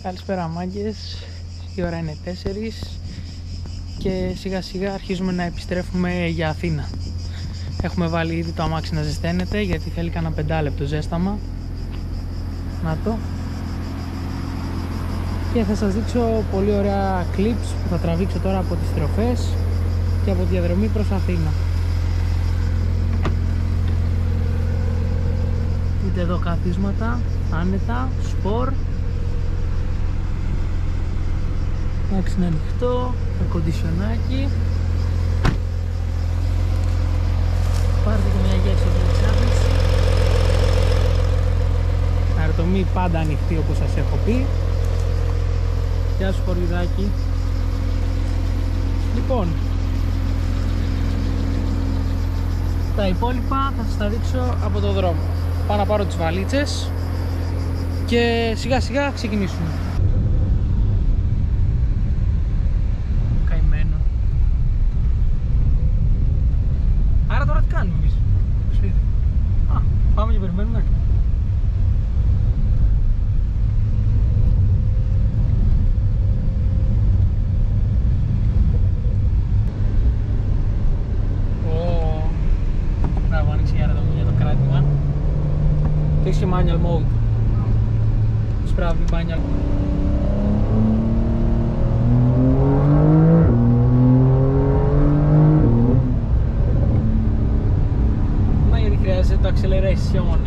Καλησπέρα μάγκες, η ώρα είναι 4 και σιγά σιγά αρχίζουμε να επιστρέφουμε για Αθήνα. Έχουμε βάλει ήδη το αμάξι να ζεσταίνεται γιατί θέλει κανένα 5 λεπτό ζέσταμα. Να το. Και θα σας δείξω πολύ ωραία clips που θα τραβήξω τώρα από τις στροφές και από τη διαδρομή προς Αθήνα. Δείτε εδώ καθίσματα, άνετα, σπορ. Εντάξει, είναι ανοιχτό, με κοντισιονάκι. Πάρτε και μια γεύση από την εξάρτηση. Αεροτομή πάντα ανοιχτή όπως σας έχω πει. Γεια σου χωριδάκι. Λοιπόν, τα υπόλοιπα θα σας τα δείξω από το δρόμο. Πάω να πάρω τις βαλίτσες και σιγά σιγά ξεκινήσουμε. Καημένο. Άρα τώρα τι κάνουμε εμείς? Σπίτι. Πάμε και περιμένουμε. Έχεις και manual mode. Σπράβει manual. Μα γιατί χρειάζεται το acceleration,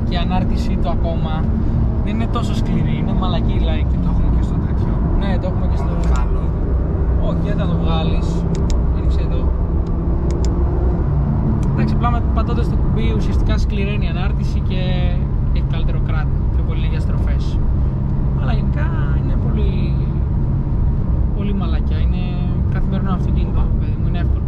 και η ανάρτησή του ακόμα δεν είναι τόσο σκληρή, είναι μαλακή like. Το έχουμε και στο τέτοιο. Ναι, το έχουμε και στο βγάλω. Όχι, δεν θα το βγάλεις. Ρίξε εδώ. Εντάξει, απλά πατώντας το κουμπί ουσιαστικά σκληραίνει η ανάρτηση και έχει καλύτερο κράτη. Πιο πολύ είναι για στροφές. Αλλά γενικά είναι πολύ μαλακιά. Είναι καθημερινό αυτοκίνητο, παιδί μου, είναι εύκολο.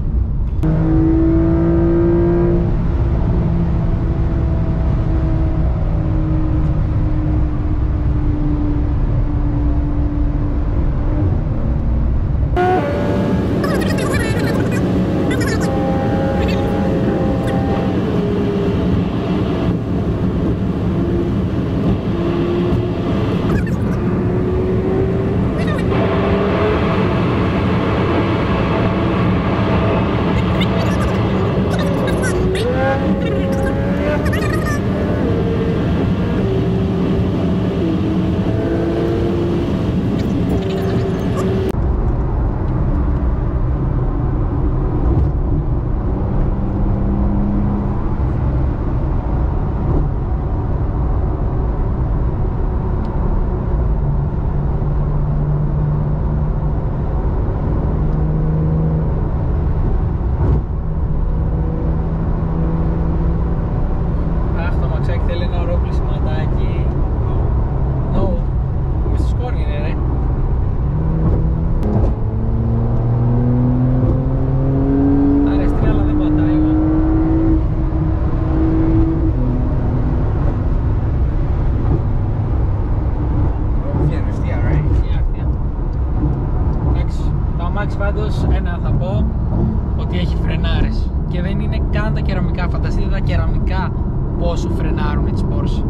τα κεραμικά. Φανταστείτε τα κεραμικά πόσο φρενάρουν τις Porsche.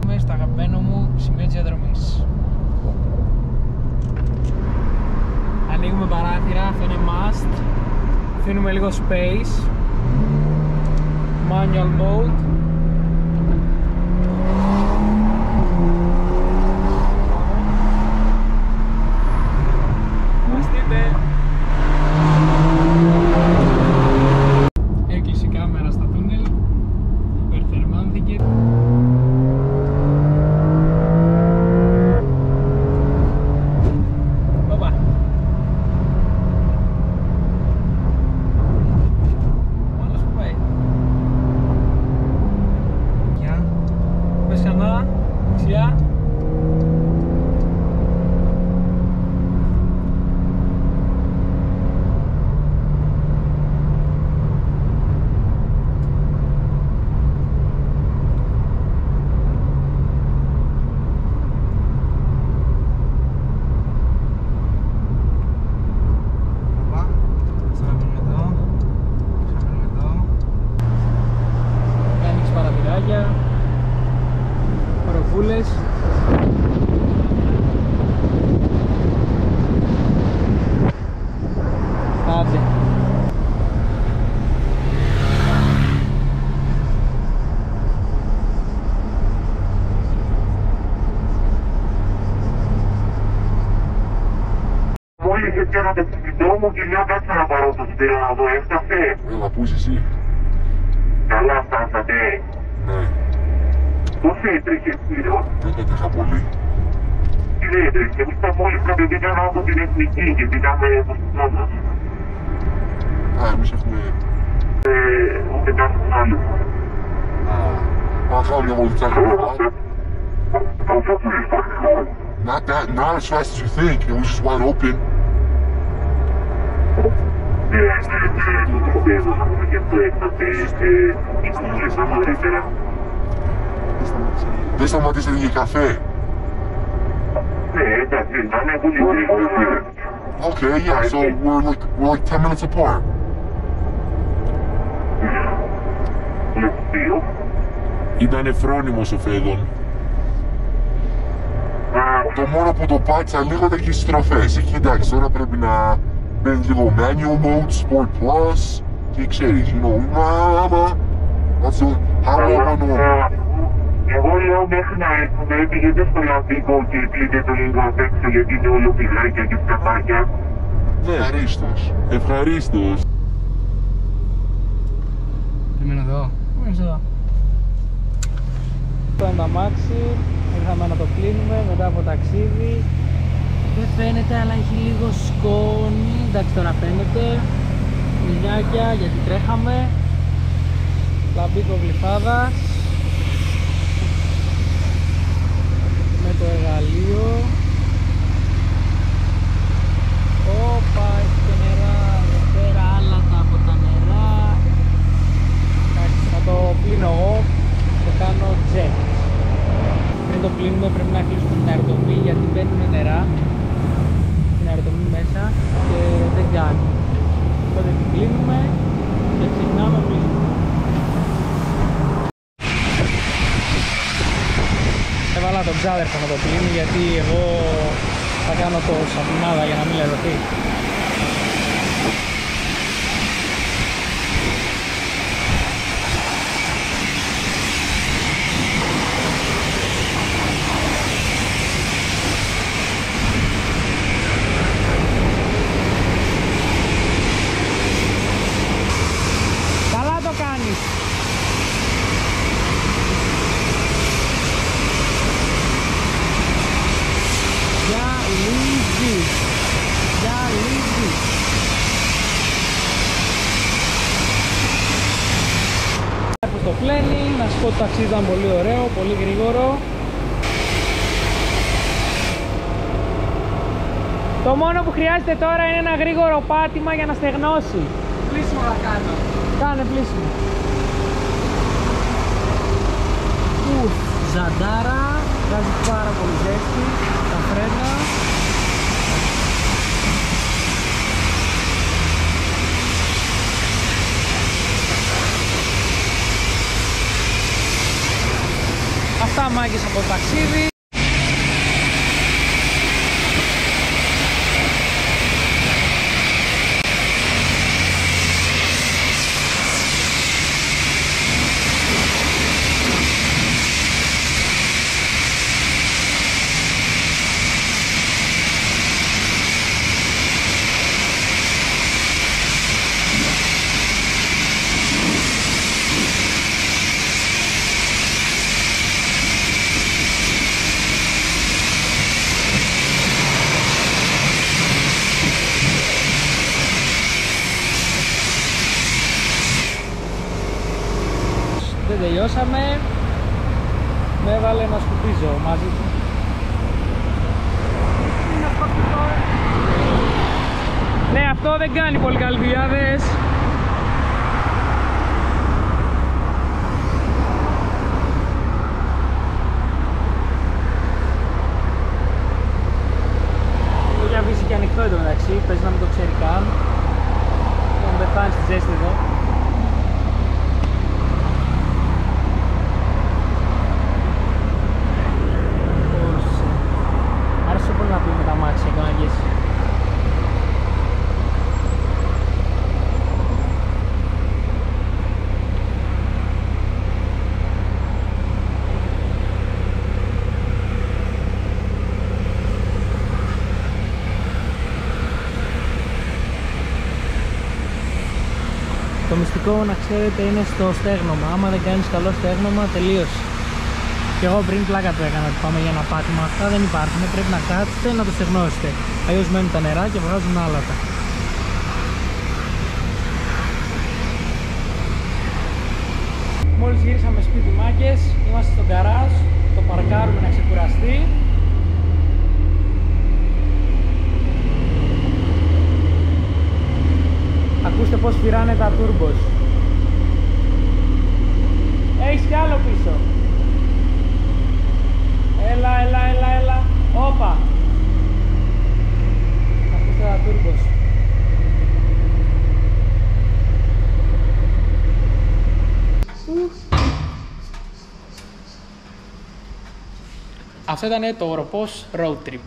Είμαι στο αγαπημένο μου σημείο της διαδρομής. Ανοίγουμε παράθυρα, αυτό είναι must. Αφήνουμε λίγο space. Manual mode. Έκλεισε η κάμερα στα τούνελ. Υπερθερμάνθηκε. Όπα. Μάλλος που πάει. Γεια. Πες ξανά. Δεξιά. Παροβούλες. Άντε. Μόλις έπιανα το κινητό μου και λέω κάτσε να πάρω το σιδερό να δω, έφτασε. Έλα, πού είσαι εσύ? Καλά φτάσατε. Ναι, Πώς έτρεχε πλέον? δεν έτρεχα πολύ. Τι δεν έτρεχε, εμείς τα μόλις κατεβήκαμε από την εθνική και πήγαμε από την Τόνα. Εμείς έχουμε... Ούτε κάτι άλλο. I'll call you all the time. Αυτό που είπα. Not as fast as you think. It was just wide open. Δεν σταματήσατε για καφέ. Okay, yeah, so we're like 10 minutes apart. Ήτανε φρόνιμος ο Φέδων. Το μόνο που το πάτησα λίγο ήταν και οι στροφές. Εκεί εντάξει, τώρα πρέπει να μπαίνει λίγο manual mode, sport plus και ξέρεις, you know, that's the, how long on Εγώ λέω μέχρι να έρθουμε, πήγαινε στο λαμπίκο και κλείνε το λίγο απ' έξω γιατί είναι όλο πηγάκια και σκαπάκια. Ευχαρίστως. Ευχαρίστως. Περιμένω εδώ. Εδώ. Αυτό είναι το αμάξι. Ήρθαμε να το κλείνουμε μετά από ταξίδι. Δεν φαίνεται αλλά έχει λίγο σκόνη. Εντάξει, τώρα φαίνεται. Μιλιάκια γιατί τρέχαμε. Λαμπίκο Γλυφάδας. Με το εργαλείο. Όπα, έχει και νερά εδώ πέρα, άλατα από τα νερά. Εντάξει, θα το πλύνω εγώ, το κάνω jet. Πριν το πλύνουμε πρέπει να κλείσουμε την αεροτομή γιατί μπαίνουν νερά στην αεροτομή μέσα και δεν κάνει. Οπότε την κλείνουμε και ξεκινάμε πλύνουμε. Έβαλα τον ξάδερφο να το πλύνει γιατί εγώ θα κάνω το σαπουνάδα για να μην λερωθεί. Καλά το κάνεις. Για λίγη. Για λίγη. Που το πλένει, να σου πω το ταξίδι ήταν πολύ ωραίο, πολύ γρήγορο. Το μόνο που χρειάζεται τώρα είναι ένα γρήγορο πάτημα για να στεγνώσει. Πλήσιμο να κάνω. Κάνε πλήσιμο. Ζαντάρα, βγάζει πάρα πολύ ζέστη, τα φρένα. Καλά μάγκες από το ταξίδι. Δεν τελειώσαμε. Με έβαλε να σκουπίζω μαζί του. Ναι, αυτό δεν κάνει πολύ καλή δουλειά, δες. Έχει αφήσει και ανοιχτό εδώ μεταξύ, παίζει να μην το ξέρει καν. Τον πεθάνει στη ζέστη εδώ. Άρεσε πολύ να πούμε τα μάξια και να αγγίσει. Το μυστικό, να ξέρετε, είναι στο στέγνομα. Άμα δεν κάνεις καλό στέγνομα, τελείωσε. Και εγώ πριν πλάκα του έκανα ότι πάμε για ένα πάτημα. Αυτά δεν υπάρχουν. Πρέπει να κάτσετε να το στεγνώσετε. Αλλιώς μένουν τα νερά και βγάζουν άλατα. Μόλις γυρίσαμε σπίτι μάγκες, είμαστε στο γκαράζ. Το παρκάρουμε να ξεκουραστεί. Ακούστε πως φυράνε τα τούρμπος. Έχεις κι άλλο πίσω. Έλα. Όπα. Ακούστε τα τούρμπος. Αυτό ήταν το οροπός road trip.